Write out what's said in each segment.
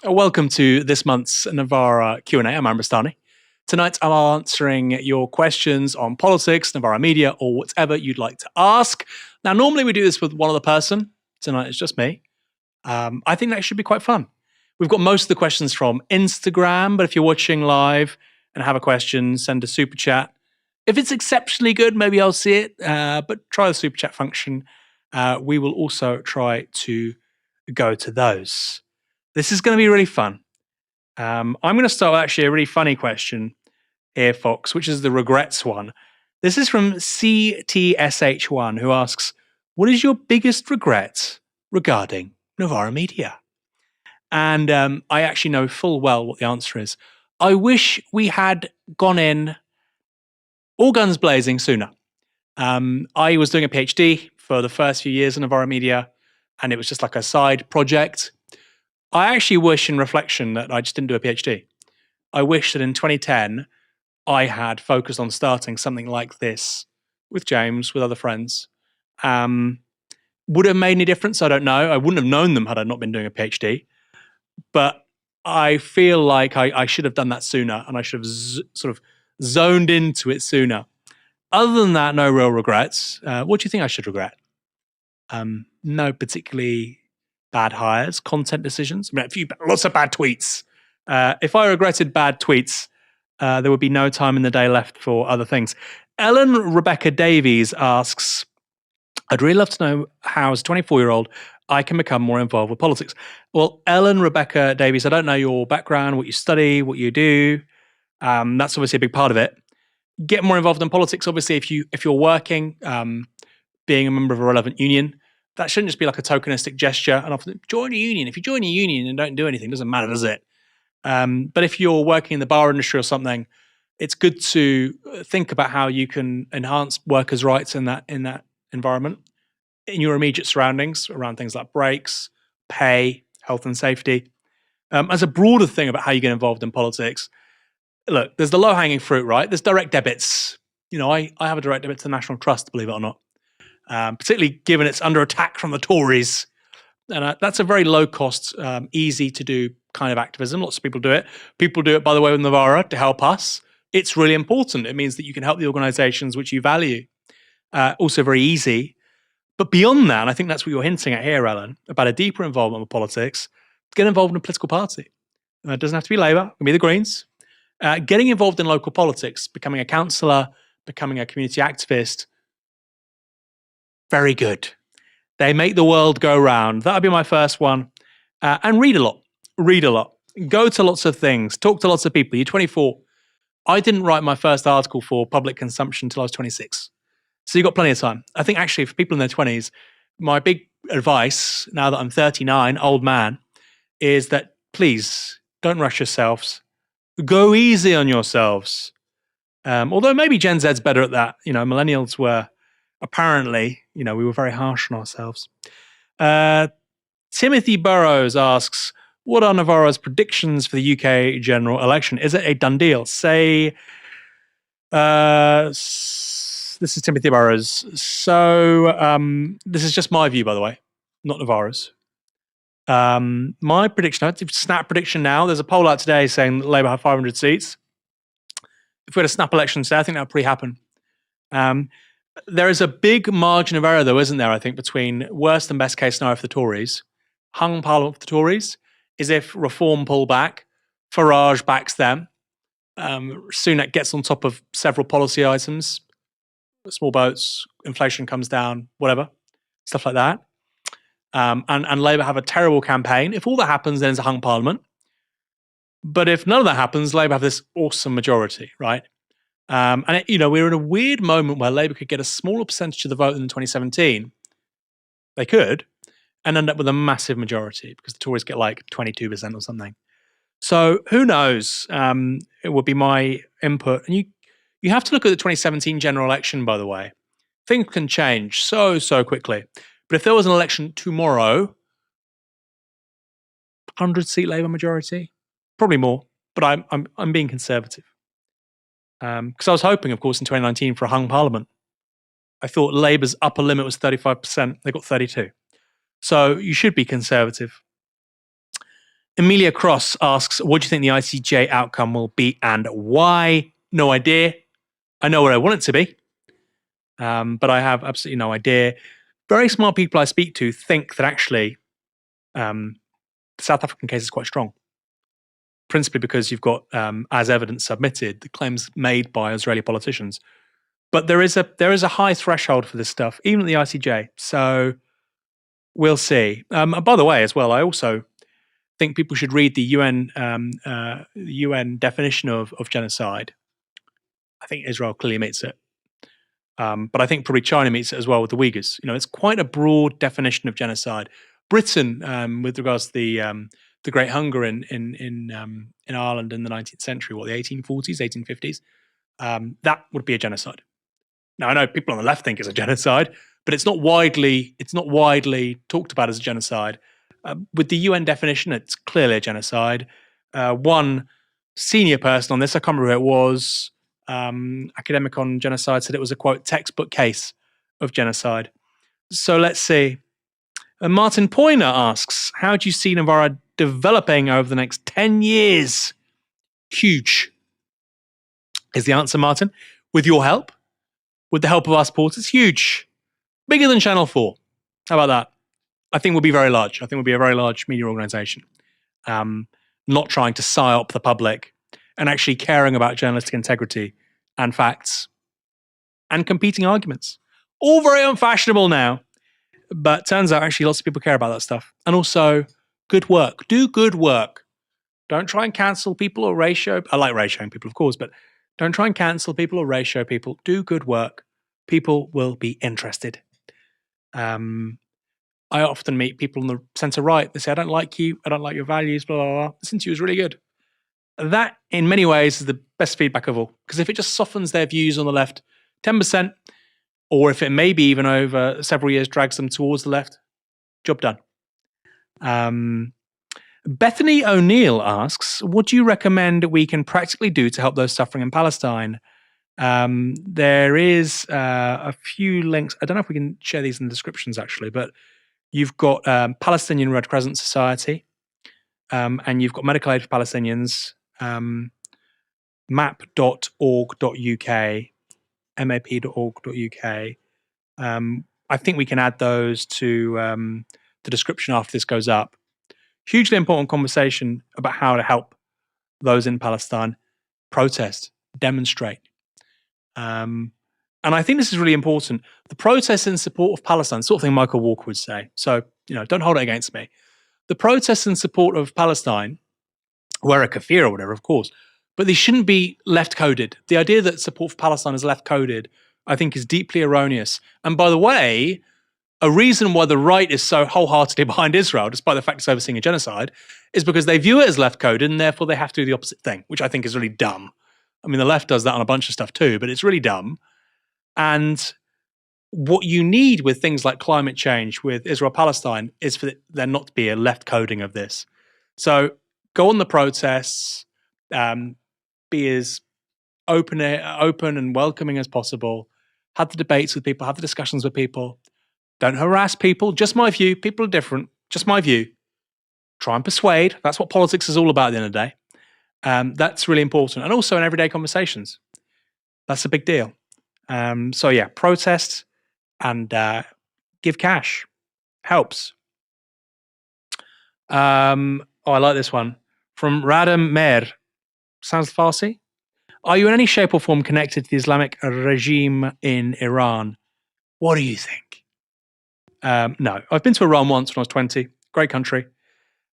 Welcome to this month's Novara Q&A. I'm Bastani. Tonight I'm answering your questions on politics, Novara media, or whatever you'd like to ask. Now, normally we do this with one other person. Tonight it's just me. I think that should be quite fun. We've got most of the questions from Instagram, but if you're watching live and have a question, send a super chat. If it's exceptionally good, maybe I'll see it, but try the super chat function. We will also try to go to those. This is going to be really fun. I'm going to start with actually a really funny question here, Fox, which is the regrets one. This is from CTSH1, who asks, what is your biggest regret regarding Novara Media? And I actually know full well what the answer is. I wish we had gone in all guns blazing sooner. I was doing a PhD for the first few years in Novara Media, and it was just like a side project. I actually wish in reflection that I just didn't do a PhD. I wish that in 2010, I had focused on starting something like this with James, with other friends. Would it have made any difference? I don't know. I wouldn't have known them had I not been doing a PhD. But I feel like I should have done that sooner, and I should have sort of zoned into it sooner. Other than that, no real regrets. What do you think I should regret? No particularly bad hires, content decisions. I mean, lots of bad tweets. If I regretted bad tweets, there would be no time in the day left for other things. Ellen Rebecca Davies asks, I'd really love to know how, as a 24-year-old, I can become more involved with politics. Well, Ellen Rebecca Davies, I don't know your background, what you study, what you do. That's obviously a big part of it. Get more involved in politics. Obviously, if you're working, being a member of a relevant union, that shouldn't just be like a tokenistic gesture. And often, join a union. If you join a union and don't do anything, it doesn't matter, does it? But if you're working in the bar industry or something, it's good to think about how you can enhance workers' rights in that environment, in your immediate surroundings, around things like breaks, pay, health and safety. As a broader thing about how you get involved in politics, look, there's the low-hanging fruit, right? There's direct debits. You know, I have a direct debit to the National Trust, believe it or not, particularly given it's under attack from the Tories. And that's a very low-cost, easy-to-do kind of activism. Lots of people do it. People do it, by the way, with Novara to help us. It's really important. It means that you can help the organizations which you value. Also very easy. But beyond that, and I think that's what you're hinting at here, Alan, about a deeper involvement with politics, get involved in a political party. It doesn't have to be Labour, it can be the Greens. Getting involved in local politics, becoming a councillor, becoming a community activist, very good. They make the world go round. That would be my first one. And read a lot. Read a lot. Go to lots of things. Talk to lots of people. You're 24. I didn't write my first article for public consumption until I was 26. So you've got plenty of time. I think actually for people in their 20s, my big advice, now that I'm 39, old man, is that please don't rush yourselves. Go easy on yourselves. Although maybe Gen Z's better at that. You know, millennials were apparently, we were very harsh on ourselves. Timothy Burrows asks, what are Novara's predictions for the UK general election? Is it a done deal? Say, this is Timothy Burrows. So this is just my view, by the way, not Novara's. My prediction, snap prediction now, there's a poll out today saying that Labour have 500 seats. If we had a snap election today, I think that would probably happen. There is a big margin of error, though, isn't there, I think, between worst and best case scenario for the Tories. Hung Parliament for the Tories is if Reform pull back, Farage backs them, Sunak gets on top of several policy items, small boats, inflation comes down, whatever, stuff like that. And Labour have a terrible campaign. If all that happens, then it's a hung Parliament. But if none of that happens, Labour have this awesome majority, right? We're in a weird moment where Labour could get a smaller percentage of the vote than in 2017. They could, and end up with a massive majority because the Tories get like 22% or something. So who knows? It would be my input. And you have to look at the 2017 general election, by the way. Things can change so quickly. But if there was an election tomorrow, 100-seat Labour majority, probably more. But I'm being conservative. Because I was hoping, of course, in 2019 for a hung Parliament. I thought Labour's upper limit was 35%. They got 32. So you should be conservative. Emilia Cross asks, what do you think the ICJ outcome will be and why? No idea. I know what I want it to be, but I have absolutely no idea. Very smart people I speak to think that actually the South African case is quite strong, principally because you've got, as evidence submitted, the claims made by Israeli politicians. But there is a high threshold for this stuff, even at the ICJ. So we'll see. And by the way, as well, I also think people should read the UN definition of genocide. I think Israel clearly meets it, but I think probably China meets it as well with the Uyghurs. It's quite a broad definition of genocide. Britain, with regards to the Great Hunger in Ireland in the 19th century, the 1840s, 1850s, that would be a genocide. Now I know people on the left think it's a genocide, but it's not widely talked about as a genocide. With the UN definition, it's clearly a genocide. One senior person on this, I can't remember who it was, academic on genocide, said it was a, quote, textbook case of genocide. So let's see. Martin Poyner asks, how do you see Novara developing over the next 10 years? Huge is the answer, Martin. With your help, with the help of our supporters, huge. Bigger than Channel 4. How about that? I think we'll be very large. I think we'll be a very large media organization. Not trying to psyop the public and actually caring about journalistic integrity and facts and competing arguments. All very unfashionable now, but turns out actually lots of people care about that stuff. And also, good work. Do good work. Don't try and cancel people or ratio. I like ratioing people, of course, but don't try and cancel people or ratio people. Do good work. People will be interested. I often meet people on the centre right. They say, I don't like you. I don't like your values, blah, blah, blah. Listen to you is really good. That, in many ways, is the best feedback of all. Because if it just softens their views on the left 10%, or if it maybe even over several years drags them towards the left, job done. Bethany O'Neill asks, what do you recommend we can practically do to help those suffering in Palestine? There is a few links. I don't know if we can share these in the descriptions, actually, but you've got Palestinian Red Crescent Society, and you've got Medical Aid for Palestinians, map.org.uk, map.org.uk. I think we can add those to the description after this goes up. Hugely important conversation about how to help those in Palestine protest, demonstrate. And I think this is really important. The protests in support of Palestine, sort of thing Michael Walker would say. So, don't hold it against me. The protests in support of Palestine, wear a kafir or whatever, of course, but they shouldn't be left-coded. The idea that support for Palestine is left-coded, I think, is deeply erroneous. And by the way, a reason why the right is so wholeheartedly behind Israel, despite the fact it's overseeing a genocide, is because they view it as left-coded and therefore they have to do the opposite thing, which I think is really dumb. I mean, the left does that on a bunch of stuff too, but it's really dumb. And what you need with things like climate change, with Israel-Palestine, is for there not to be a left coding of this. So go on the protests, be as open and welcoming as possible, have the debates with people, have the discussions with people. Don't harass people. Just my view. People are different. Just my view. Try and persuade. That's what politics is all about at the end of the day. That's really important. And also in everyday conversations. That's a big deal. So yeah, protest and give cash. Helps. I like this one. From Radam Mer. Sounds Farsi. Are you in any shape or form connected to the Islamic regime in Iran? What do you think? No. I've been to Iran once when I was 20. Great country.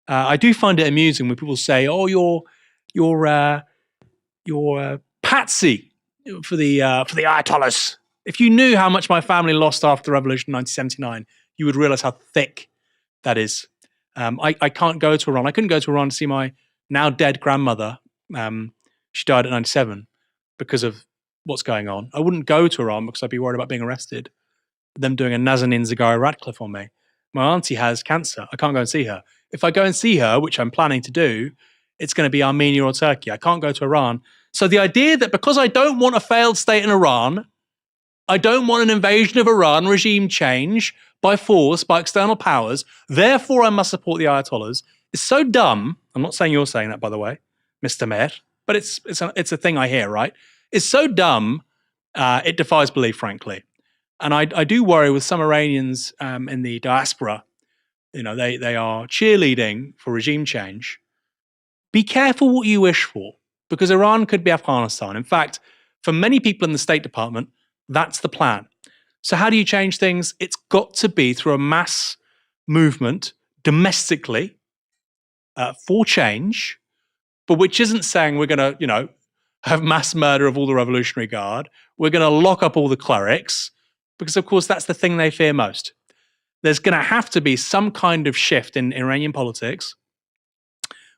I do find it amusing when people say, "Oh, you're patsy for the Ayatollahs." If you knew how much my family lost after the revolution in 1979, you would realize how thick that is. I can't go to Iran. I couldn't go to Iran to see my now dead grandmother. She died at 97 because of what's going on. I wouldn't go to Iran because I'd be worried about being arrested. Them doing a Nazanin Zaghari Ratcliffe on me. My auntie has cancer. I can't go and see her. If I go and see her, which I'm planning to do, it's going to be Armenia or Turkey. I can't go to Iran. So the idea that because I don't want a failed state in Iran, I don't want an invasion of Iran, regime change by force, by external powers, therefore I must support the Ayatollahs, is so dumb I'm not saying you're saying that, by the way, Mr. Mayor, but it's a thing I hear, right? It's so dumb, it defies belief, frankly. And I do worry with some Iranians in the diaspora. They are cheerleading for regime change. Be careful what you wish for, because Iran could be Afghanistan. In fact, for many people in the State Department, that's the plan. So how do you change things? It's got to be through a mass movement domestically for change, but which isn't saying we're going to, have mass murder of all the Revolutionary Guard. We're going to lock up all the clerics, because of course that's the thing they fear most. There's going to have to be some kind of shift in Iranian politics,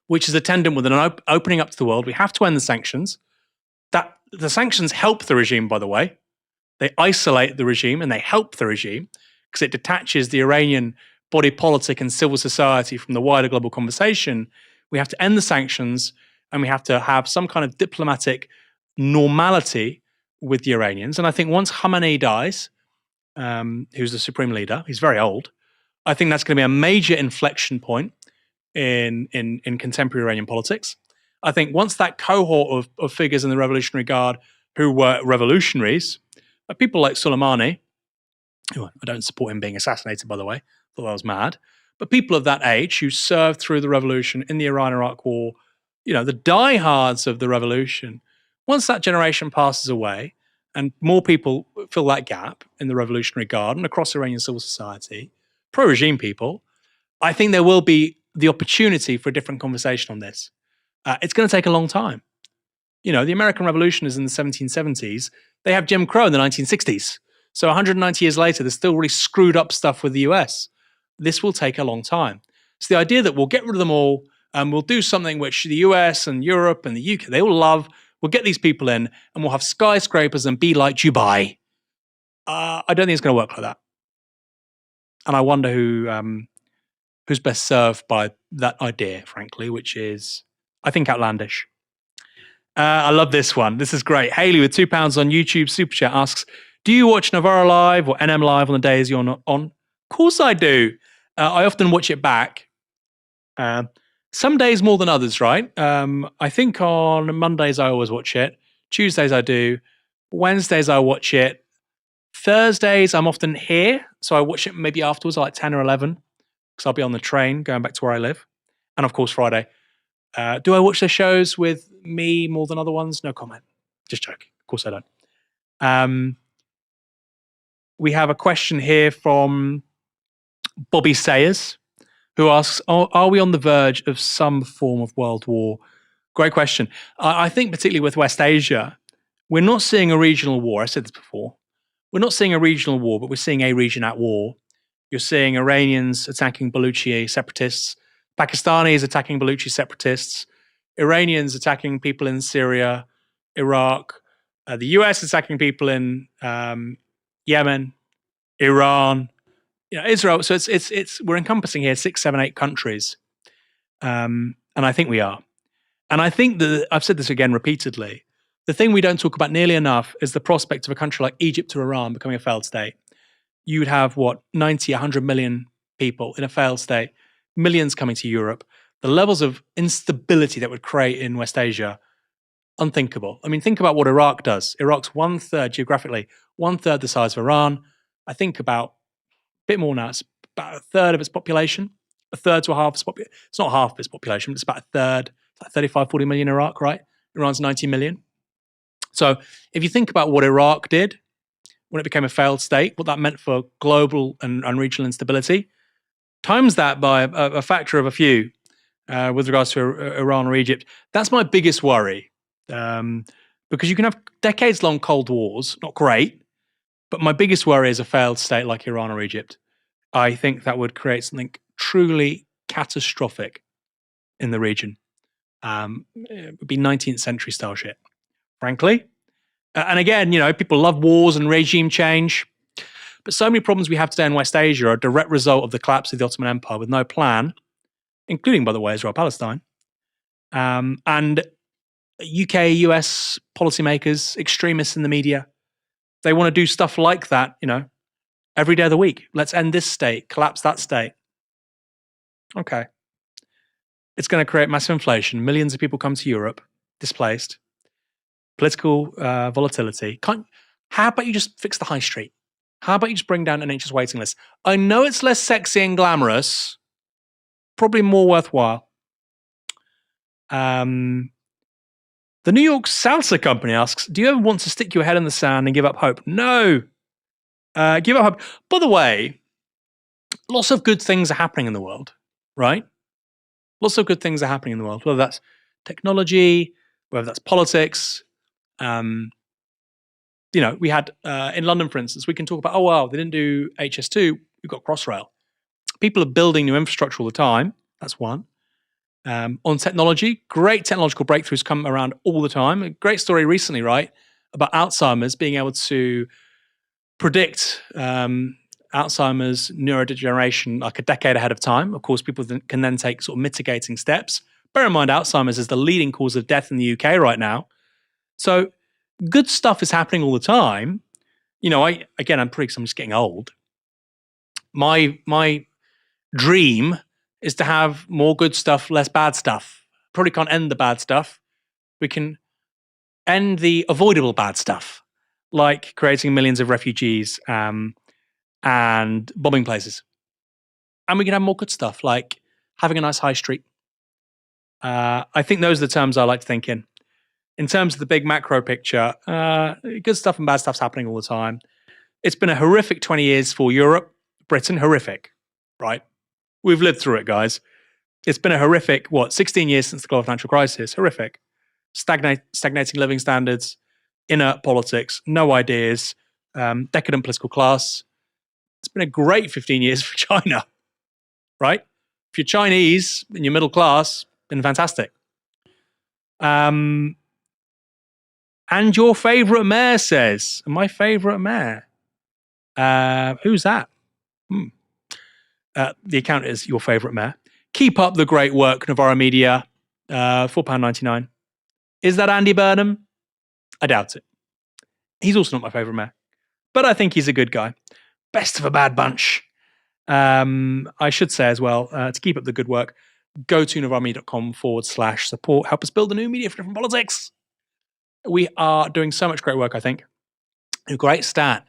which is attendant with an opening up to the world. We have to end the sanctions. The sanctions help the regime, by the way. They isolate the regime and they help the regime because it detaches the Iranian body politic and civil society from the wider global conversation. We have to end the sanctions and we have to have some kind of diplomatic normality with the Iranians. And I think once Khamenei dies, who's the supreme leader, he's very old, I think that's going to be a major inflection point in contemporary Iranian politics. I think once that cohort of figures in the Revolutionary Guard who were revolutionaries, people like Soleimani, who I don't support him being assassinated, by the way, thought that was mad, but people of that age who served through the revolution in the Iran-Iraq War, the diehards of the revolution, once that generation passes away and more people fill that gap in the Revolutionary Guard and across Iranian civil society, pro-regime people, I think there will be the opportunity for a different conversation on this. It's going to take a long time. The American Revolution is in the 1770s. They have Jim Crow in the 1960s. So 190 years later, there's still really screwed up stuff with the US. This will take a long time. So the idea that we'll get rid of them all and we'll do something which the US and Europe and the UK, they all love, we'll get these people in and we'll have skyscrapers and be like Dubai. I don't think it's going to work like that. And I wonder who's best served by that idea, frankly, which is, I think, outlandish. I love this one. This is great. Haley with £2 on YouTube Super Chat asks, do you watch Novara live or NM live on the days you're not on? Of course I do. I often watch it back. Some days more than others, right? I think on Mondays I always watch it. Tuesdays I do. Wednesdays I watch it. Thursdays I'm often here, so I watch it maybe afterwards, like 10 or 11, because I'll be on the train going back to where I live. And of course Friday. Do I watch the shows with me more than other ones? No comment. Just joking. Of course I don't. We have a question here from Bobby Sayers, who asks, are we on the verge of some form of world war? Great question. I think particularly with West Asia, we're not seeing a regional war. I said this before. We're not seeing a regional war, but we're seeing a region at war. You're seeing Iranians attacking Baluchi separatists, Pakistanis attacking Baluchi separatists, Iranians attacking people in Syria, Iraq, the US attacking people in Yemen, Iran, Israel. So it's we're encompassing here 6, 7, 8 countries, and I think we are. And I think that I've said this again repeatedly. The thing we don't talk about nearly enough is the prospect of a country like Egypt or Iran becoming a failed state. You would have 90, 100 million people in a failed state, millions coming to Europe. The levels of instability that would create in West Asia, unthinkable. I mean, think about what Iraq does. Iraq's 1/3 geographically, 1/3 the size of Iran. I think about a bit more now. It's about 1/3 of its population, 1/3 to a half. It's not half of its population, but it's about 1/3. It's like 35, 40 million Iraq, right? Iran's 90 million. So if you think about what Iraq did when it became a failed state, what that meant for global and regional instability, times that by a factor of a few with regards to Iran or Egypt. That's my biggest worry, because you can have decades-long Cold Wars, not great, but my biggest worry is a failed state like Iran or Egypt. I think that would create something truly catastrophic in the region. It would be 19th century style shit, frankly. And again, people love wars and regime change, but so many problems we have today in West Asia are a direct result of the collapse of the Ottoman Empire with no plan, including, by the way, Israel-Palestine. And UK, US policymakers, extremists in the media, they want to do stuff like that, every day of the week. Let's end this state, collapse that state. Okay. It's going to create massive inflation. Millions of people come to Europe, displaced, political volatility. How about you just fix the high street? How about you just bring down NHS waiting lists? I know it's less sexy and glamorous, probably more worthwhile. The New York Salsa Company asks, do you ever want to stick your head in the sand and give up hope? No. Give up hope. By the way, lots of good things are happening in the world, right? Lots of good things are happening in the world, whether that's technology, whether that's politics. We had in London, for instance, we can talk about, oh, wow, they didn't do HS2, we've got Crossrail. People are building new infrastructure all the time. That's one. On technology, great technological breakthroughs come around all the time. A great story recently, right, about Alzheimer's being able to predict Alzheimer's neurodegeneration like a decade ahead of time. Of course, people can then take sort of mitigating steps. Bear in mind, Alzheimer's is the leading cause of death in the UK right now. So good stuff is happening all the time. I'm just getting old. My dream is to have more good stuff, less bad stuff. Probably can't end the bad stuff. We can end the avoidable bad stuff, like creating millions of refugees and bombing places. And we can have more good stuff, like having a nice high street. I think those are the terms I like to think in. In terms of the big macro picture, good stuff and bad stuff's happening all the time. It's been a horrific 20 years for Europe, Britain, horrific, right? We've lived through it, guys. It's been a horrific, 16 years since the global financial crisis, horrific. Stagnating living standards, inert politics, no ideas, decadent political class. It's been a great 15 years for China, right? If you're Chinese and you're middle class, been fantastic. And your favorite mayor says, my favorite mayor. Who's that? The account is your favorite mayor. Keep up the great work, Novara Media. £4.99. Is that Andy Burnham? I doubt it. He's also not my favorite mayor, but I think he's a good guy. Best of a bad bunch. I should say as well, to keep up the good work, go to novaramedia.com/support. Help us build a new media for different politics. We are doing so much great work, I think. A great stat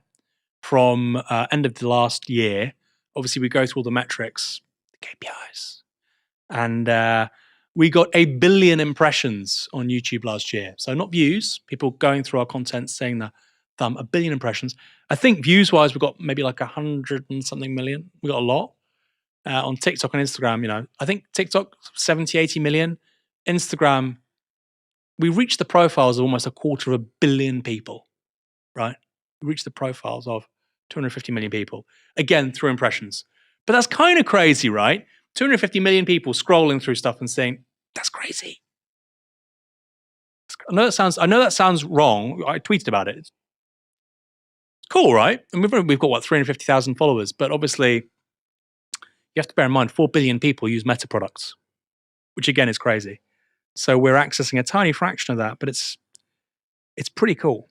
from end of the last year. Obviously, we go through all the metrics, the KPIs, and we got 1 billion impressions on YouTube last year. So not views, people going through our content, saying the thumb, 1 billion impressions. I think views-wise, we've got maybe like 100 and something million. We got a lot. On TikTok and Instagram, I think TikTok, 70, 80 million. Instagram, we reached the profiles of almost 250 million people, right? We reached the profiles of 250 million people, again, through impressions. But that's kind of crazy, right? 250 million people scrolling through stuff and saying, that's crazy. I know that sounds wrong. I tweeted about it. It's cool, right? And we've got 350,000 followers, but obviously you have to bear in mind 4 billion people use Meta products, which again is crazy. So we're accessing a tiny fraction of that, but it's pretty cool.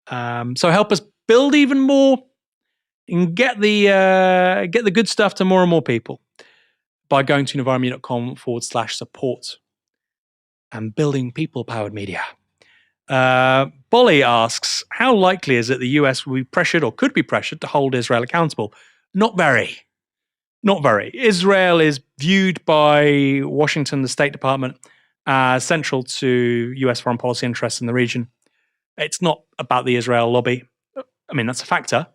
So help us build even more and get the good stuff to more and more people by going to novaramedia.com/support and building people-powered media. Bolly asks, how likely is it the US will be pressured or could be pressured to hold Israel accountable? Not very. Not very. Israel is viewed by Washington, the State Department, as central to US foreign policy interests in the region. It's not about the Israel lobby. I mean, that's a factor.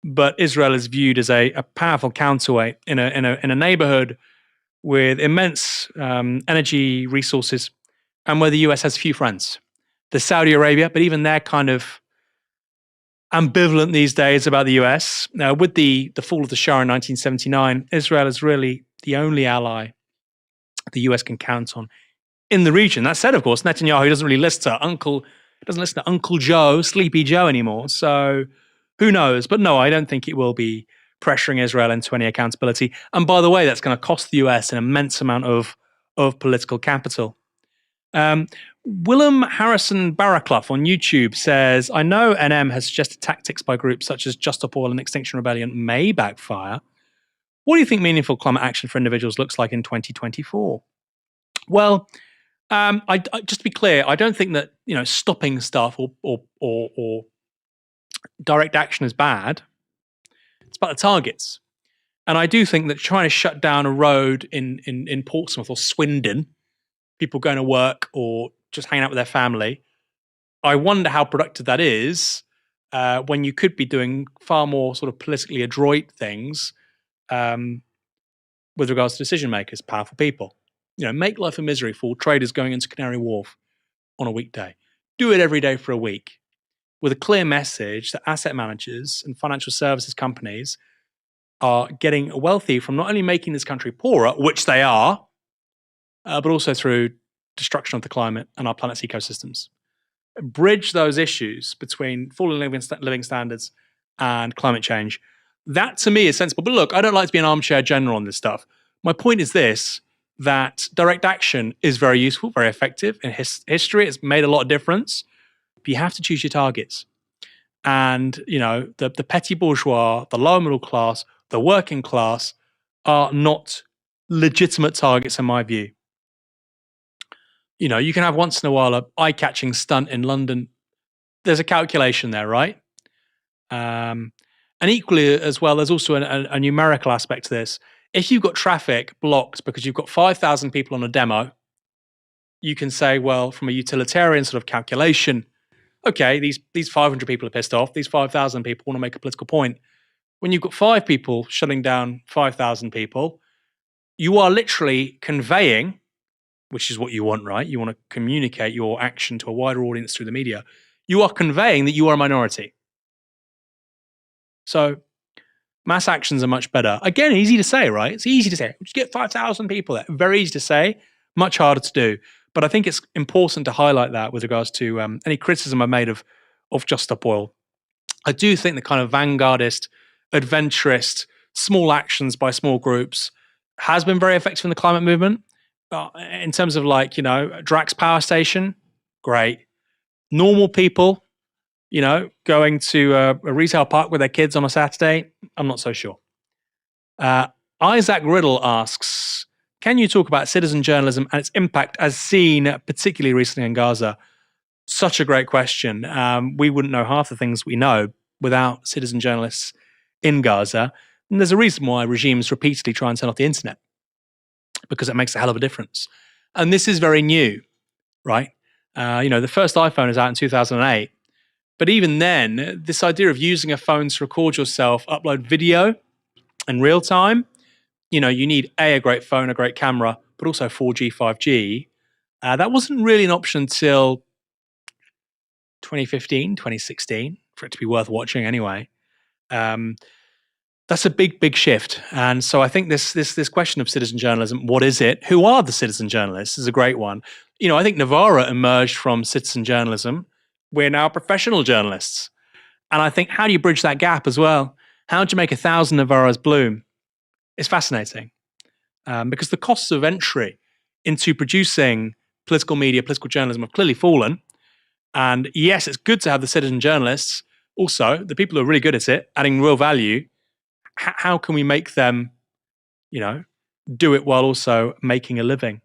But Israel is viewed as a powerful counterweight in a neighborhood with immense energy resources and where the US has few friends. There's Saudi Arabia, but even they're kind of ambivalent these days about the US. Now, with the fall of the Shah in 1979, Israel is really the only ally the US can count on in the region. That said, of course, Netanyahu doesn't really listen to Uncle Joe, Sleepy Joe anymore. So who knows? But no, I don't think it will be pressuring Israel into any accountability. And by the way, that's going to cost the US an immense amount of political capital. Willem Harrison Barraclough on YouTube says, I know NM has suggested tactics by groups such as Just Stop Oil and Extinction Rebellion may backfire. What do you think meaningful climate action for individuals looks like in 2024? Well, just to be clear, I don't think that stopping stuff or direct action is bad. It's about the targets, and I do think that trying to shut down a road in Portsmouth or Swindon, people going to work or just hanging out with their family, I wonder how productive that is when you could be doing far more sort of politically adroit things with regards to decision makers, powerful people. Make life a misery for traders going into Canary Wharf on a weekday. Do it every day for a week with a clear message that asset managers and financial services companies are getting wealthy from not only making this country poorer, which they are, but also through destruction of the climate and our planet's ecosystems. Bridge those issues between falling living standards and climate change. That to me is sensible. But look, I don't like to be an armchair general on this stuff. My point is this, that direct action is very useful, very effective. In history, it's made a lot of difference. But you have to choose your targets. And, the petty bourgeois, the lower middle class, the working class are not legitimate targets in my view. You can have once in a while an eye-catching stunt in London. There's a calculation there, right? And equally as well, there's also a numerical aspect to this. If you've got traffic blocked because you've got 5,000 people on a demo, you can say, well, from a utilitarian sort of calculation, okay, these 500 people are pissed off. These 5,000 people want to make a political point. When you've got 5 people shutting down 5,000 people, you are literally conveying, which is what you want, right? You want to communicate your action to a wider audience through the media. You are conveying that you are a minority. So mass actions are much better. Again, easy to say, right? It's easy to say. Just get 5,000 people there. Very easy to say, much harder to do. But I think it's important to highlight that with regards to any criticism I made of Just Stop Oil. I do think the kind of vanguardist, adventurist, small actions by small groups has been very effective in the climate movement. In terms of Drax Power Station, great. Normal people, going to a retail park with their kids on a Saturday, I'm not so sure. Isaac Riddle asks, can you talk about citizen journalism and its impact as seen particularly recently in Gaza? Such a great question. We wouldn't know half the things we know without citizen journalists in Gaza. And there's a reason why regimes repeatedly try and turn off the internet, because it makes a hell of a difference. And this is very new, right? The first iPhone is out in 2008. But even then, this idea of using a phone to record yourself, upload video in real time, you need a great phone, a great camera, but also 4G, 5G. That wasn't really an option until 2015, 2016, for it to be worth watching anyway. That's a big shift. And so I think this question of citizen journalism, what is it? Who are the citizen journalists is a great one. I think Novara emerged from citizen journalism. We're now professional journalists. And I think, how do you bridge that gap as well? How do you make 1,000 Novaras bloom? It's fascinating. Because the costs of entry into producing political media, political journalism have clearly fallen. And yes, it's good to have the citizen journalists. Also, the people who are really good at it, adding real value, how can we make them, do it while also making a living?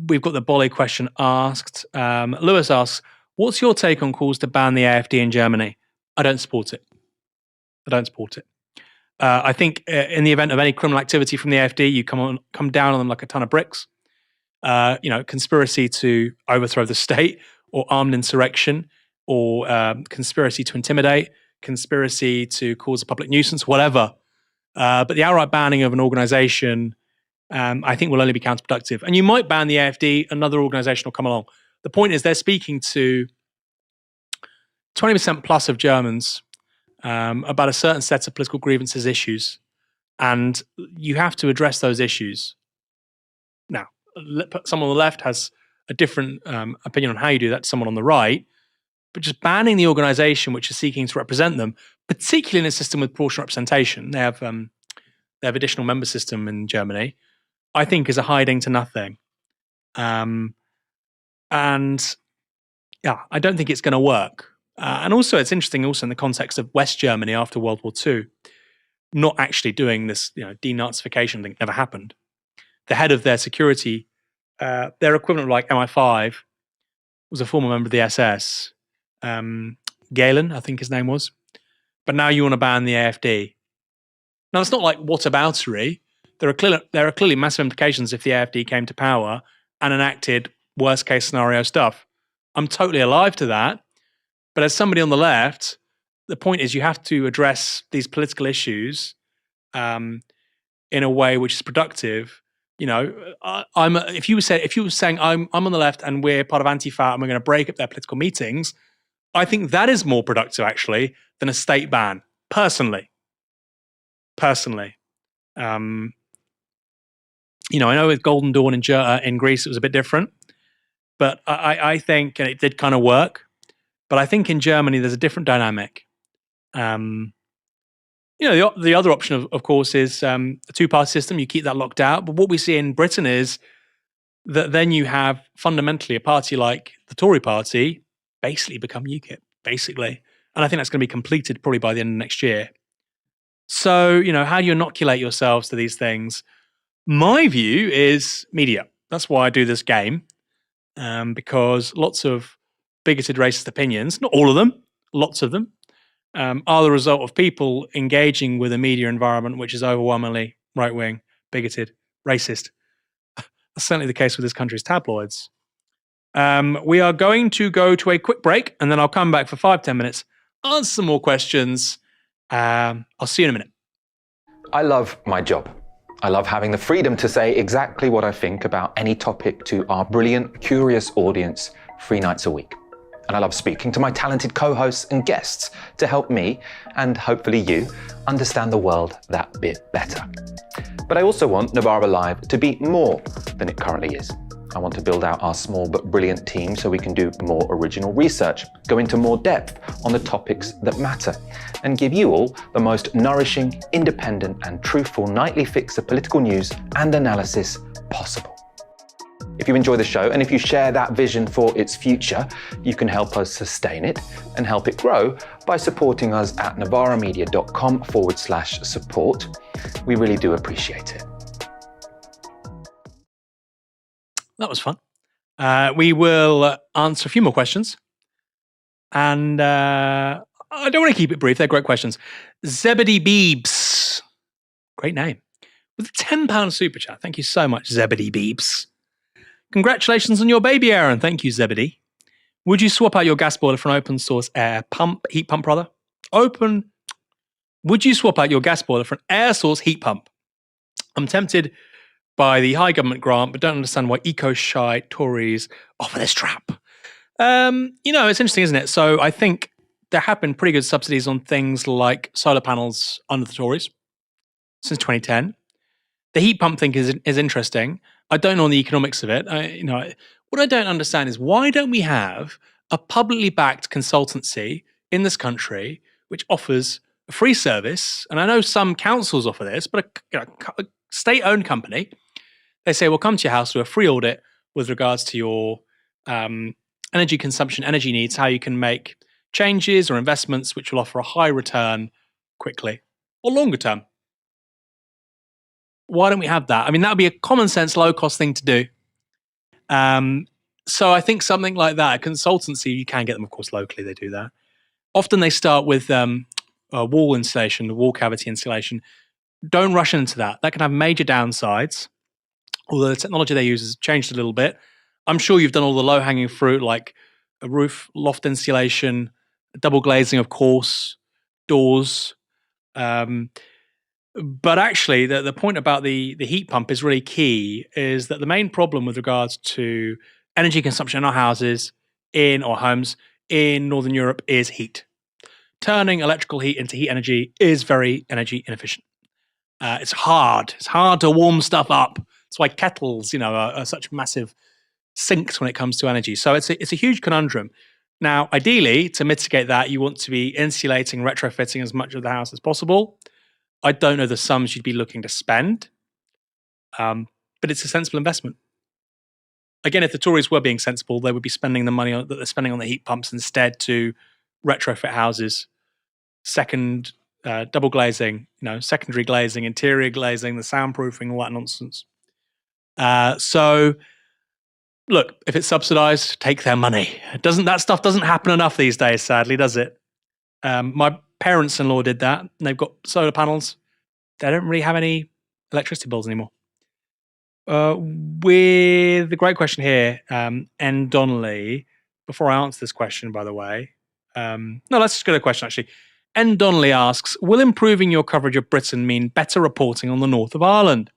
We've got the Bolly question asked. Lewis asks, what's your take on calls to ban the AfD in Germany? I don't support it. I think in the event of any criminal activity from the AfD, you come down on them like a ton of bricks. Conspiracy to overthrow the state, or armed insurrection, or conspiracy to intimidate, conspiracy to cause a public nuisance, whatever. But the outright banning of an organization, I think, will only be counterproductive. And you might ban the AfD, another organization will come along. The point is, they're speaking to 20% plus of Germans about a certain set of political grievances issues. And you have to address those issues. Now, someone on the left has a different opinion on how you do that to someone on the right. But just banning the organization which is seeking to represent them, particularly in a system with proportional representation, they have additional member system in Germany, I think is a hiding to nothing. And yeah, I don't think it's going to work. And also, it's interesting also in the context of West Germany after World War II. not actually doing this, denazification thing. Never happened. The head of their security, their equivalent of like MI5, was a former member of the SS. Galen, I think his name was. But now you want to ban the AFD. Now, it's not like whataboutery. There are clearly massive implications if the AFD came to power and enacted worst case scenario stuff. I'm totally alive to that. But as somebody on the left, the point is you have to address these political issues in a way which is productive. If you were saying I'm on the left and we're part of Antifa and we're going to break up their political meetings, I think that is more productive actually than a state ban. Personally. I know with Golden Dawn in Greece it was a bit different, but I think it did kind of work. But I think in Germany there's a different dynamic. The other option, of course, is a two-party system. You keep that locked out. But what we see in Britain is that then you have fundamentally a party like the Tory party basically become UKIP, basically. And I think that's going to be completed probably by the end of next year. So, how do you inoculate yourselves to these things? My view is media. That's why I do this game, because lots of bigoted racist opinions, not all of them, lots of them, are the result of people engaging with a media environment which is overwhelmingly right-wing, bigoted, racist. That's certainly the case with this country's tabloids. We are going to go to a quick break, and then I'll come back for 5-10 minutes, answer some more questions. I'll see you in a minute. I love my job. I love having the freedom to say exactly what I think about any topic to our brilliant, curious audience 3 nights a week. And I love speaking to my talented co-hosts and guests to help me, and hopefully you, understand the world that bit better. But I also want Novara Live to be more than it currently is. I want to build out our small but brilliant team so we can do more original research, go into more depth on the topics that matter, and give you all the most nourishing, independent and truthful nightly fix of political news and analysis possible. If you enjoy the show and if you share that vision for its future, you can help us sustain it and help it grow by supporting us at novaramedia.com/support. We really do appreciate it. That was fun. We will answer a few more questions. And I don't want to keep it brief. They're great questions. Zebedee Beebs. Great name. With a £10 super chat. Thank you so much, Zebedee Beebs. Congratulations on your baby, Aaron. Thank you, Zebedee. Would you swap out your gas boiler for an open source heat pump, rather? Would you swap out your gas boiler for an air source heat pump? I'm tempted by the high government grant, but don't understand why eco-shy Tories offer this trap. It's interesting, isn't it? So I think there have been pretty good subsidies on things like solar panels under the Tories since 2010. The heat pump thing is interesting. I don't know the economics of it. What I don't understand is why don't we have a publicly backed consultancy in this country which offers a free service? And I know some councils offer this, but a state-owned company. They say, we'll come to your house, do a free audit with regards to your energy consumption, energy needs, how you can make changes or investments which will offer a high return quickly or longer term. Why don't we have that? I mean, that would be a common sense, low cost thing to do. So I think something like that, a consultancy, you can get them, of course, locally, they do that. Often they start with wall insulation, the wall cavity insulation. Don't rush into that. That can have major downsides. Although the technology they use has changed a little bit. I'm sure you've done all the low-hanging fruit like a roof, loft insulation, double glazing, of course, doors. But actually, the point about the heat pump is really key, is that the main problem with regards to energy consumption in our houses, in our homes, in Northern Europe is heat. Turning electrical heat into heat energy is very energy inefficient. It's hard. It's hard to warm stuff up. That's why kettles, are such massive sinks when it comes to energy. So it's a huge conundrum. Now, ideally, to mitigate that, you want to be insulating, retrofitting as much of the house as possible. I don't know the sums you'd be looking to spend, but it's a sensible investment. Again, if the Tories were being sensible, they would be spending the money that they're spending on the heat pumps instead to retrofit houses. Second double glazing, secondary glazing, interior glazing, the soundproofing, all that nonsense. So, look, if it's subsidized, take their money. That stuff doesn't happen enough these days, sadly, does it? My parents-in-law did that, and they've got solar panels. They don't really have any electricity bills anymore. With the great question here, N. Donnelly, before I answer this question, by the way, no, let's just go to the question, actually. N. Donnelly asks, will improving your coverage of Britain mean better reporting on the north of Ireland?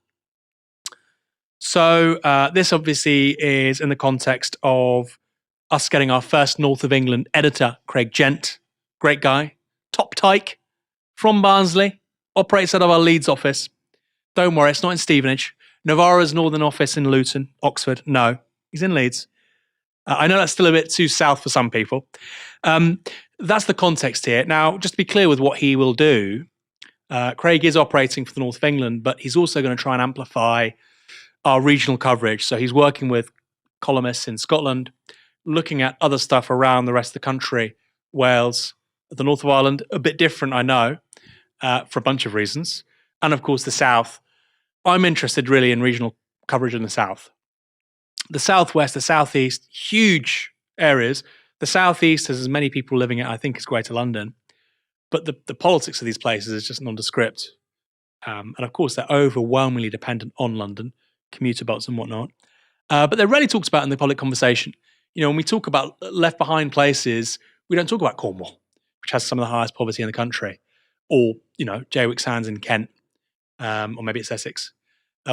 So this obviously is in the context of us getting our first North of England editor, Craig Gent, great guy, top tyke, from Barnsley, operates out of our Leeds office. Don't worry, it's not in Stevenage. Novara's northern office in Luton, Oxford. No, he's in Leeds. I know that's still a bit too south for some people. That's the context here. Now, just to be clear with what he will do, Craig is operating for the north of England, but he's also going to try and amplify our regional coverage. So he's working with columnists in Scotland, looking at other stuff around the rest of the country, Wales, the north of Ireland, a bit different, I know, for a bunch of reasons. And of course, the south. I'm interested really in regional coverage in the south. The southwest, the southeast, huge areas. The southeast has as many people living in it, I think, as Greater London. But the politics of these places is just nondescript. And of course, they're overwhelmingly dependent on London, commuter belts and whatnot. But they're rarely talked about in the public conversation. When we talk about left behind places, we don't talk about Cornwall, which has some of the highest poverty in the country, or, Jaywick Sands in Kent, or maybe it's Essex.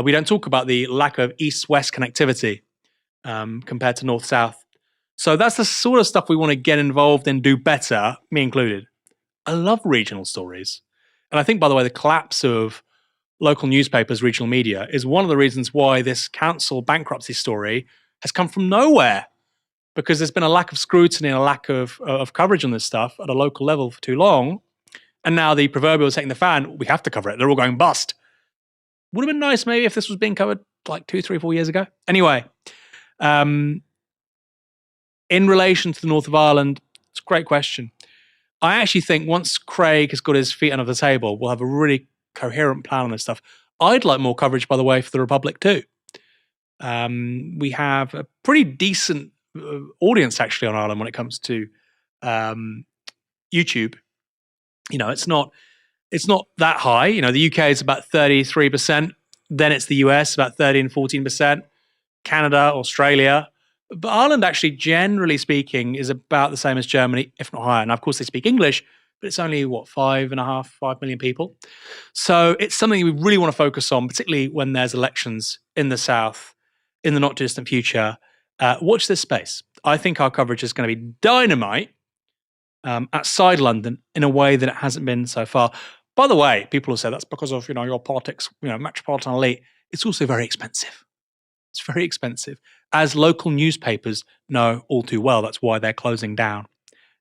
We don't talk about the lack of east-west connectivity compared to north-south. So that's the sort of stuff we want to get involved in, do better, me included. I love regional stories. And I think, by the way, the collapse of local newspapers, regional media, is one of the reasons why this council bankruptcy story has come from nowhere, because there's been a lack of scrutiny and a lack of coverage on this stuff at a local level for too long. And now the proverbial is taking the fan, we have to cover it. They're all going bust. Would have been nice maybe if this was being covered like 2, 3, 4 years ago. Anyway, in relation to the north of Ireland, it's a great question. I actually think once Craig has got his feet under the table, we'll have a really coherent plan on this stuff. I'd like more coverage, by the way, for the Republic too. We have a pretty decent audience actually on Ireland when it comes to YouTube. It's not that high. The UK is about 33%. Then it's the US, about 13, 14%. Canada, Australia. But Ireland, actually, generally speaking, is about the same as Germany, if not higher. Now, of course, they speak English, but it's only, 5 million people. So it's something we really want to focus on, particularly when there's elections in the south in the not distant future. Watch this space. I think our coverage is going to be dynamite outside London in a way that it hasn't been so far. By the way, people will say that's because of your politics, metropolitan elite. It's also very expensive. It's very expensive, as local newspapers know all too well. That's why they're closing down.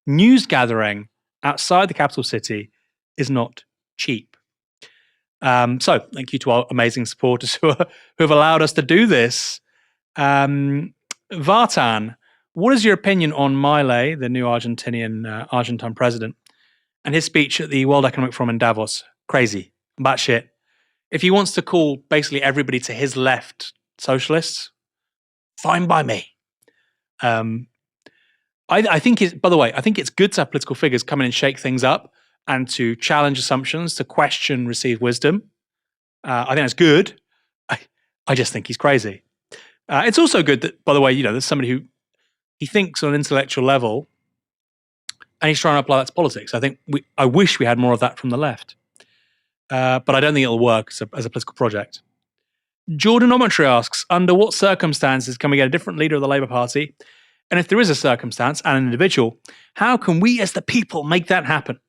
News gathering outside the capital city is not cheap. So thank you to our amazing supporters who have allowed us to do this. Vartan, what is your opinion on Milei, the new Argentine president, and his speech at the World Economic Forum in Davos? Crazy, batshit. If he wants to call basically everybody to his left socialists, fine by me. I think by the way, I think it's good to have political figures come in and shake things up and to challenge assumptions, to question received wisdom. I think that's good. I just think he's crazy. It's also good that, by the way, there's somebody who he thinks on an intellectual level and he's trying to apply that to politics. I wish we had more of that from the left. But I don't think it'll work as a political project. Jordan Ometry asks, under what circumstances can we get a different leader of the Labour Party? And if there is a circumstance and an individual, how can we as the people make that happen?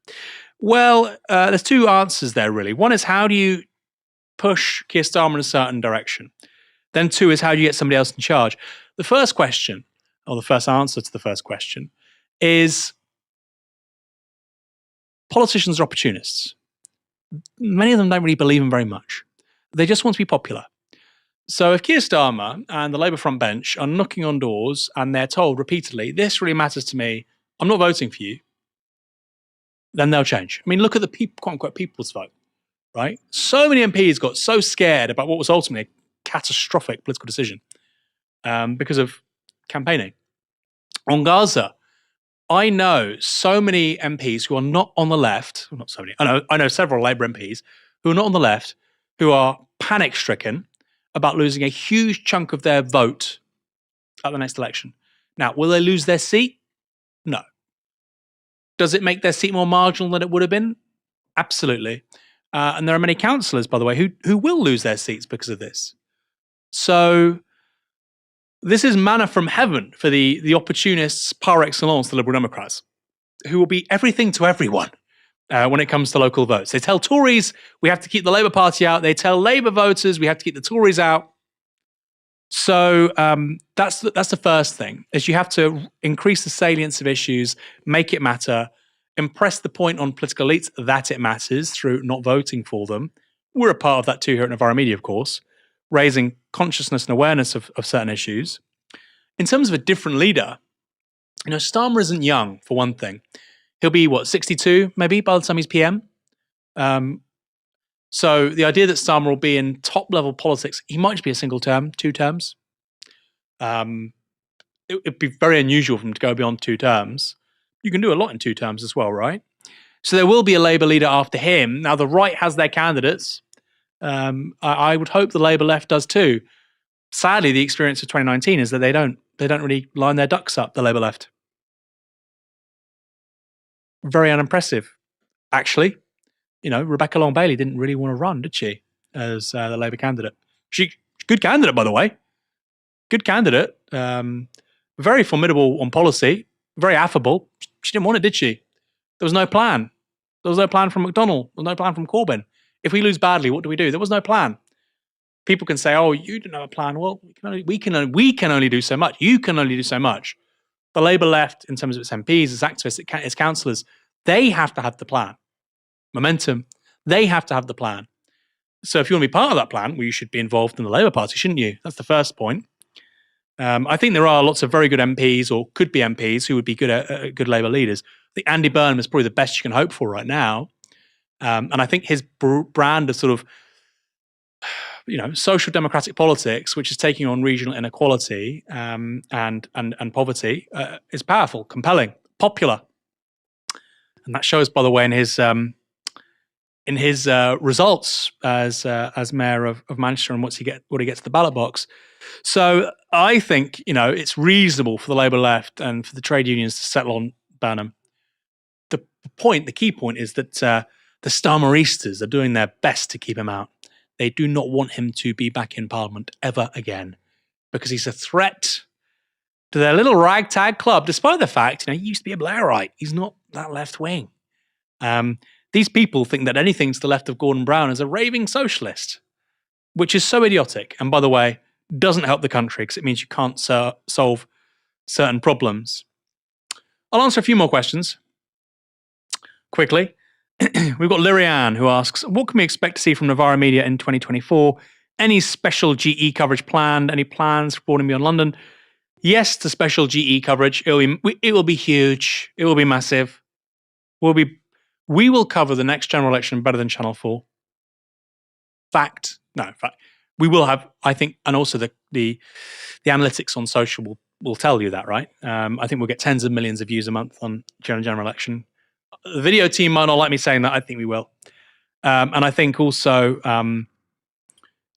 Well, there's two answers there, really. One is, how do you push Keir Starmer in a certain direction? Then two is, how do you get somebody else in charge? The first question, or the first answer to the first question, is politicians are opportunists. Many of them don't really believe in very much. They just want to be popular. So if Keir Starmer and the Labour front bench are knocking on doors and they're told repeatedly, this really matters to me, I'm not voting for you, then they'll change. I mean, look at the people, quote unquote, people's vote, right? So many MPs got so scared about what was ultimately a catastrophic political decision because of campaigning. On Gaza, I know so many MPs who are not on the left, well, not so many, I know several Labour MPs who are not on the left, who are panic-stricken about losing a huge chunk of their vote at the next election. Now, will they lose their seat? No. Does it make their seat more marginal than it would have been? Absolutely. And there are many councillors, by the way, who will lose their seats because of this. So this is manna from heaven for the opportunists par excellence, the Liberal Democrats, who will be everything to everyone when it comes to local votes. They tell Tories we have to keep the Labour Party out. They tell Labour voters we have to keep the Tories out. So that's the first thing, is you have to increase the salience of issues, make it matter, impress the point on political elites that it matters through not voting for them. We're a part of that too here at Novara Media, of course, raising consciousness and awareness of certain issues. In terms of a different leader, Starmer isn't young, for one thing. He'll be, 62 maybe by the time he's PM? So the idea that Starmer will be in top-level politics, he might just be a single term, 2 terms. It'd be very unusual for him to go beyond 2 terms. You can do a lot in 2 terms as well, right? So there will be a Labour leader after him. Now, the right has their candidates. I would hope the Labour left does too. Sadly, the experience of 2019 is that they don't really line their ducks up, the Labour left. Very unimpressive, actually. Rebecca Long-Bailey didn't really want to run, did she, as the Labour candidate? Good candidate, by the way. Good candidate. Very formidable on policy. Very affable. She didn't want it, did she? There was no plan. There was no plan from McDonnell. There was no plan from Corbyn. If we lose badly, what do we do? There was no plan. People can say, "Oh, you didn't have a plan." Well, we can only do so much. You can only do so much. The Labour left, in terms of its MPs, its activists, its councillors, they have to have the plan. Momentum. They have to have the plan. So if you want to be part of that plan, well, you should be involved in the Labour Party, shouldn't you? That's the first point. I think there are lots of very good MPs, or could be MPs, who would be good Labour leaders. I think Andy Burnham is probably the best you can hope for right now. And I think his brand of sort of, social democratic politics, which is taking on regional inequality and poverty, is powerful, compelling, popular. And that shows, by the way, in his results as mayor of Manchester and what he gets to the ballot box. So I think it's reasonable for the Labour left and for the trade unions to settle on Burnham. The key point is that the Starmeristas are doing their best to keep him out. They do not want him to be back in Parliament ever again, because he's a threat to their little ragtag club, despite the fact he used to be a Blairite. He's not that left wing. These people think that anything to the left of Gordon Brown is a raving socialist, which is so idiotic. And by the way, doesn't help the country, because it means you can't solve certain problems. I'll answer a few more questions quickly. We've got Lyrianne, who asks, what can we expect to see from Novara Media in 2024? Any special GE coverage planned? Any plans for Boarding Beyond London? Yes to special GE coverage. It will be huge. It will be massive. We will cover the next general election better than Channel 4. Fact. We will have, I think, and also the analytics on social will tell you that, right? I think we'll get tens of millions of views a month on general election. The video team might not like me saying that. I think we will. And I think also,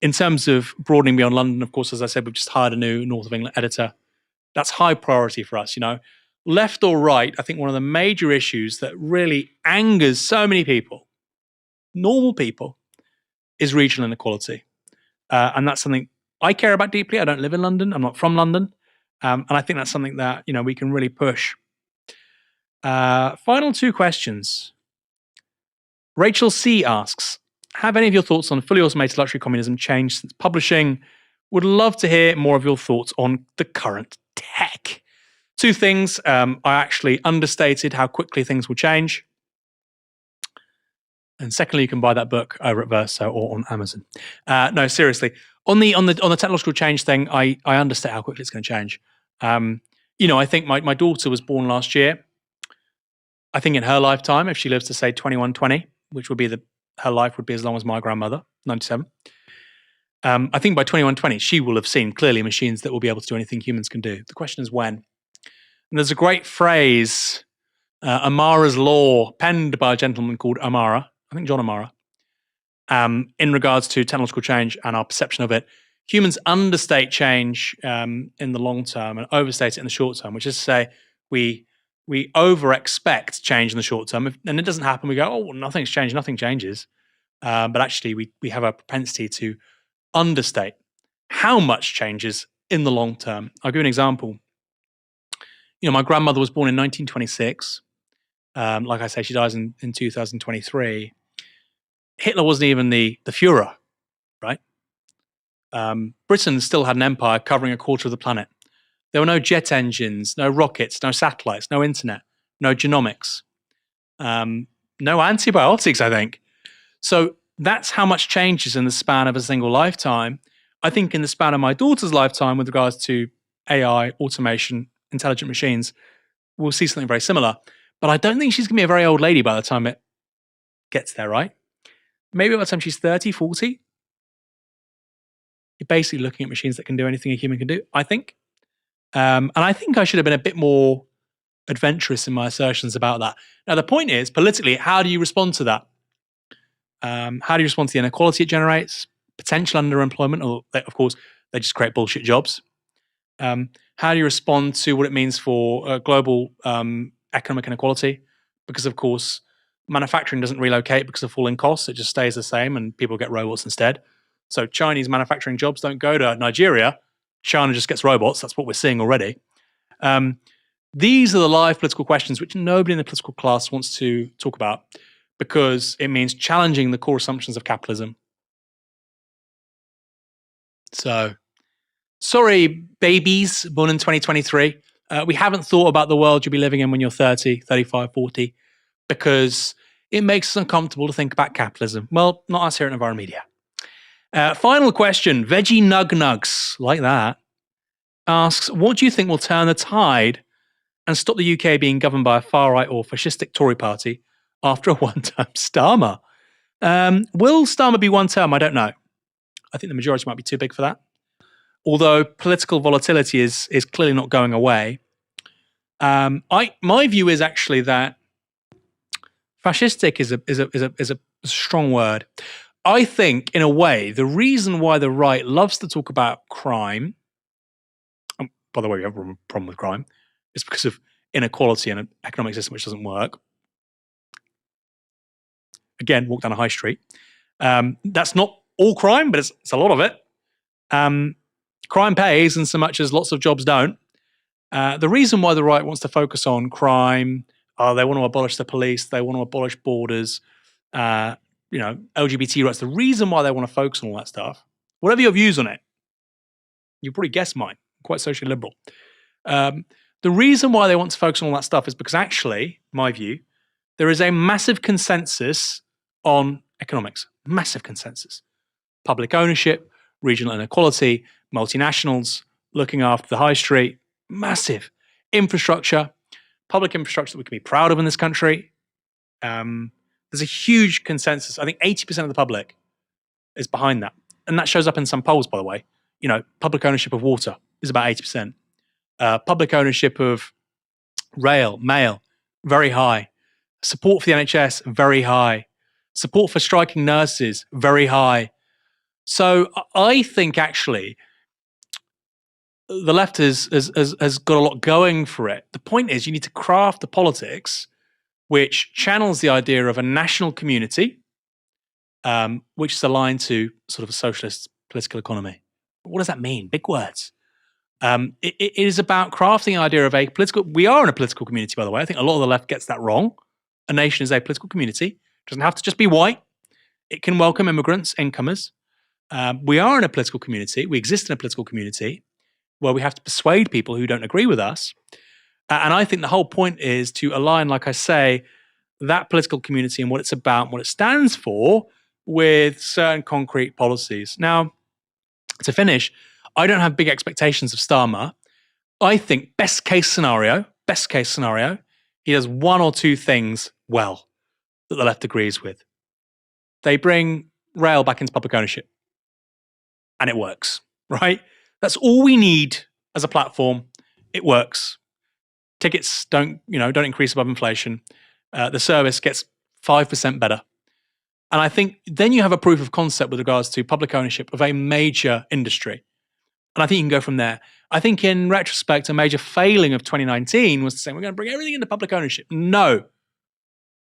in terms of broadening beyond London, of course, as I said, we've just hired a new North of England editor. That's high priority for us, Left or right, I think one of the major issues that really angers so many people, normal people, is regional inequality. And that's something I care about deeply. I don't live in London. I'm not from London. And I think that's something that, we can really push. Final 2 questions. Rachel C. asks, have any of your thoughts on fully automated luxury communism changed since publishing? Would love to hear more of your thoughts on the current tech. 2 things. I actually understated how quickly things will change. And secondly, you can buy that book over at Verso or on Amazon. No, seriously. On the technological change thing, I understate how quickly it's going to change. I think my daughter was born last year. I think in her lifetime, if she lives to say 2120, which would be her life would be as long as my grandmother, 97. I think by 2120, she will have seen clearly machines that will be able to do anything humans can do. The question is when. And there's a great phrase, Amara's Law, penned by a gentleman called Amara, I think John Amara, in regards to technological change and our perception of it. Humans understate change in the long term and overstate it in the short term, which is to say we over-expect change in the short term. And it doesn't happen, we go, oh, well, nothing's changed, nothing changes. But actually, we have a propensity to understate how much changes in the long term. I'll give you an example. My grandmother was born in 1926. Like I say, she dies in 2023. Hitler wasn't even the Führer, right? Britain still had an empire covering a quarter of the planet. There were no jet engines, no rockets, no satellites, no internet, no genomics, no antibiotics, I think. So that's how much changes in the span of a single lifetime. I think in the span of my daughter's lifetime with regards to AI, automation, intelligent machines, we'll see something very similar. But I don't think she's going to be a very old lady by the time it gets there, right? Maybe by the time she's 30, 40, you're basically looking at machines that can do anything a human can do, I think. And I think I should have been a bit more adventurous in my assertions about that. Now, the point is, politically, how do you respond to that? How do you respond to the inequality it generates, potential underemployment, or of course, they just create bullshit jobs? How do you respond to what it means for global economic inequality? Because, of course, manufacturing doesn't relocate because of falling costs. It just stays the same and people get robots instead. So Chinese manufacturing jobs don't go to Nigeria. China just gets robots. That's what we're seeing already. These are the live political questions which nobody in the political class wants to talk about because it means challenging the core assumptions of capitalism. So, sorry, babies born in 2023. We haven't thought about the world you'll be living in when you're 30, 35, 40, because it makes us uncomfortable to think about capitalism. Well, not us here at Novara Media. Final question, Veggie Nug Nugs, like that, asks, what do you think will turn the tide and stop the UK being governed by a far-right or fascistic Tory party after a one-term Starmer? Will Starmer be one term? I don't know. I think the majority might be too big for that. Although political volatility is clearly not going away. My view is actually that fascistic is a strong word. I think, in a way, the reason why the right loves to talk about crime, by the way, we have a problem with crime, is because of inequality and an economic system which doesn't work. Again, walk down a high street. That's not all crime, but it's a lot of it. Crime pays in so much as lots of jobs don't. The reason why the right wants to focus on crime, they want to abolish the police, they want to abolish borders, LGBT rights. The reason why they want to focus on all that stuff, whatever your views on it, you probably guessed mine, I'm quite socially liberal. The reason why they want to focus on all that stuff is because actually, my view, there is a massive consensus on economics, massive consensus. Public ownership, regional inequality, multinationals, looking after the high street, massive infrastructure, public infrastructure that we can be proud of in this country. There's a huge consensus. I think 80% of the public is behind that. And that shows up in some polls, by the way. Public ownership of water is about 80%. Public ownership of rail, mail, very high. Support for the NHS, very high. Support for striking nurses, very high. So I think actually the left has got a lot going for it. The point is you need to craft the politics which channels the idea of a national community, which is aligned to sort of a socialist political economy. What does that mean? Big words. It is about crafting the idea of a political... We are in a political community, by the way. I think a lot of the left gets that wrong. A nation is a political community. It doesn't have to just be white. It can welcome immigrants, incomers. We are in a political community. We exist in a political community where we have to persuade people who don't agree with us. And I think the whole point is to align, like I say, that political community and what it's about and what it stands for with certain concrete policies. Now, to finish, I don't have big expectations of Starmer. I think best case scenario, he does one or two things well that the left agrees with. They bring rail back into public ownership, and it works, right? That's all we need as a platform. It works. Tickets don't increase above inflation. The service gets 5% better. And I think then you have a proof of concept with regards to public ownership of a major industry. And I think you can go from there. I think in retrospect, a major failing of 2019 was to say, we're going to bring everything into public ownership. No,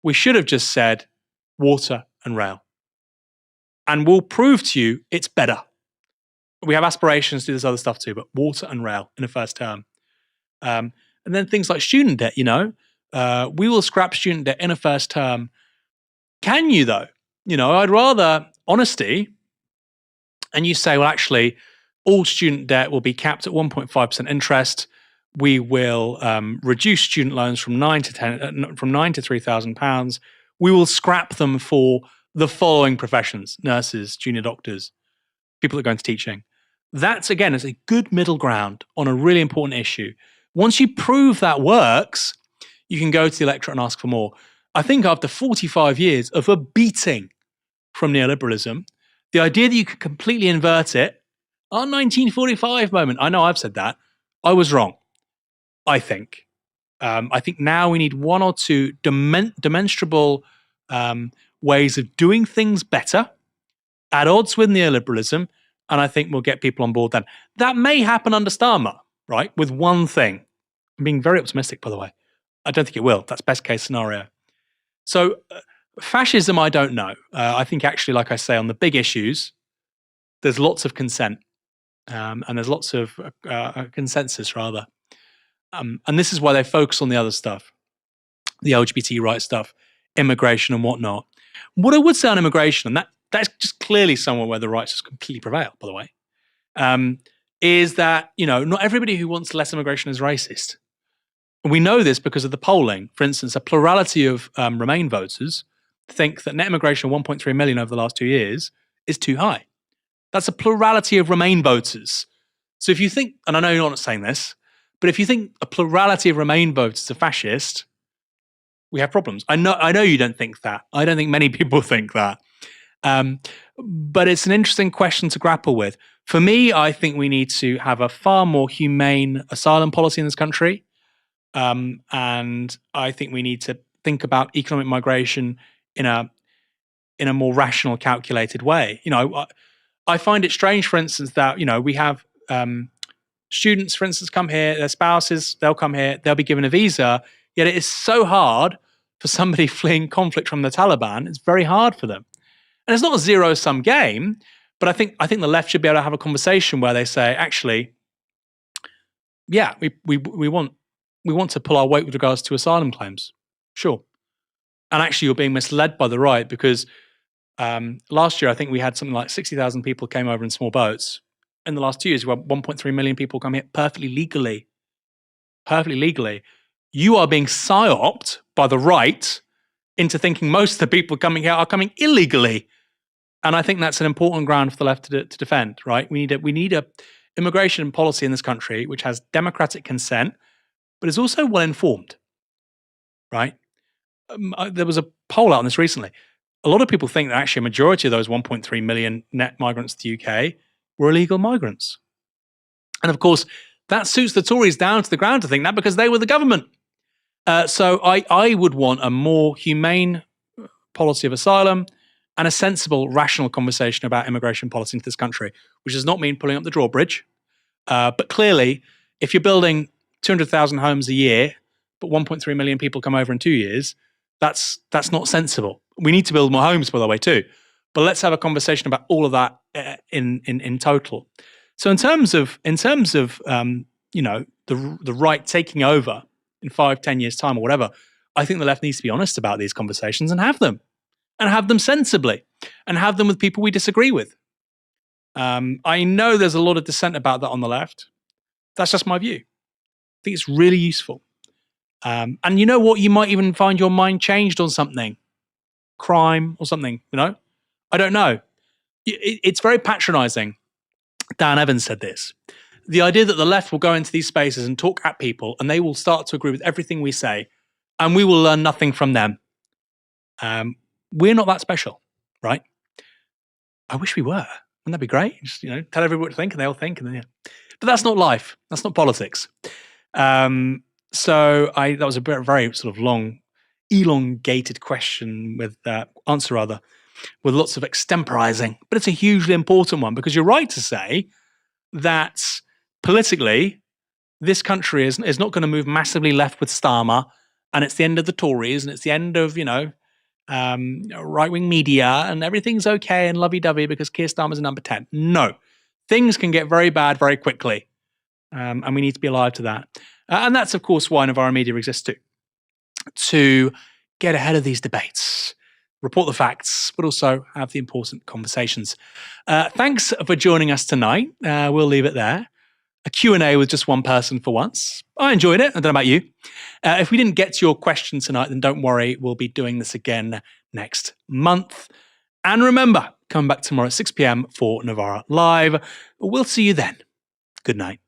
we should have just said water and rail. And we'll prove to you it's better. We have aspirations to do this other stuff too, but water and rail in the first term. And then things like student debt, we will scrap student debt in a first term. Can you though? I'd rather honesty, and you say, well, actually, all student debt will be capped at 1.5% interest. We will reduce student loans from £9 to £3,000. We will scrap them for the following professions: nurses, junior doctors, people that go into teaching. That's, again, is a good middle ground on a really important issue. Once you prove that works, you can go to the electorate and ask for more. I think after 45 years of a beating from neoliberalism, the idea that you could completely invert it, our 1945 moment, I know I've said that, I was wrong, I think. I think now we need one or two demonstrable ways of doing things better, at odds with neoliberalism, and I think we'll get people on board then. That may happen under Starmer, right, with one thing. I'm being very optimistic, by the way. I don't think it will. That's best case scenario. So fascism, I don't know. I think actually, like I say, on the big issues, there's lots of consent, and there's lots of consensus, rather. And this is why they focus on the other stuff, the LGBT rights stuff, immigration and whatnot. What I would say on immigration, and that's just clearly somewhere where the rights just completely prevail, by the way, is that, not everybody who wants less immigration is racist. And we know this because of the polling. For instance, a plurality of Remain voters think that net immigration of 1.3 million over the last 2 years is too high. That's a plurality of Remain voters. So if you think, and I know you're not saying this, but if you think a plurality of Remain voters are fascist, we have problems. I know you don't think that. I don't think many people think that. But it's an interesting question to grapple with. For me, I think we need to have a far more humane asylum policy in this country. And I think we need to think about economic migration in a more rational, calculated way. I find it strange, for instance, that we have students, for instance, come here, their spouses, they'll come here, they'll be given a visa. Yet it is so hard for somebody fleeing conflict from the Taliban. It's very hard for them, and it's not a zero-sum game. But I think the left should be able to have a conversation where they say, actually, yeah, we want to pull our weight with regards to asylum claims, sure. And actually, you're being misled by the right, because last year I think we had something like 60,000 people came over in small boats. In the last 2 years, we had 1.3 million people come here perfectly legally. Perfectly legally. You are being psyoped by the right into thinking most of the people coming here are coming illegally. And I think that's an important ground for the left to defend, right? We need a immigration policy in this country which has democratic consent, but is also well informed, right? There was a poll out on this recently. A lot of people think that actually a majority of those 1.3 million net migrants to the UK were illegal migrants. And of course, that suits the Tories down to the ground to think that, because they were the government. So I would want a more humane policy of asylum and a sensible, rational conversation about immigration policy into this country, which does not mean pulling up the drawbridge. But clearly, if you're building 200,000 homes a year, but 1.3 million people come over in 2 years, that's not sensible. We need to build more homes, by the way, too. But let's have a conversation about all of that in total. So in terms of the right taking over in 5-10 years' time or whatever, I think the left needs to be honest about these conversations and have them sensibly, and have them with people we disagree with. I know there's a lot of dissent about that on the left. That's just my view. I think it's really useful. And you know what? You might even find your mind changed on something, crime or something, I don't know. It's very patronizing. Dan Evans said this. The idea that the left will go into these spaces and talk at people and they will start to agree with everything we say, and we will learn nothing from them. We're not that special, right? I wish we were. Wouldn't that be great? Just, tell everybody what to think and they all think. And then, yeah. But that's not life. That's not politics. That was a very sort of long, elongated question with answer rather, with lots of extemporizing. But it's a hugely important one because you're right to say that politically, this country is not going to move massively left with Starmer, and it's the end of the Tories, and it's the end of right-wing media, and everything's okay and lovey-dovey because Keir Starmer's a number 10. No, things can get very bad very quickly, and we need to be alive to that. And that's, of course, why Novara Media exists to get ahead of these debates, report the facts, but also have the important conversations. Thanks for joining us tonight. We'll leave it there. A Q&A with just one person for once. I enjoyed it. I don't know about you. If we didn't get to your question tonight, then don't worry. We'll be doing this again next month. And remember, come back tomorrow at 6 p.m. for Novara Live. We'll see you then. Good night.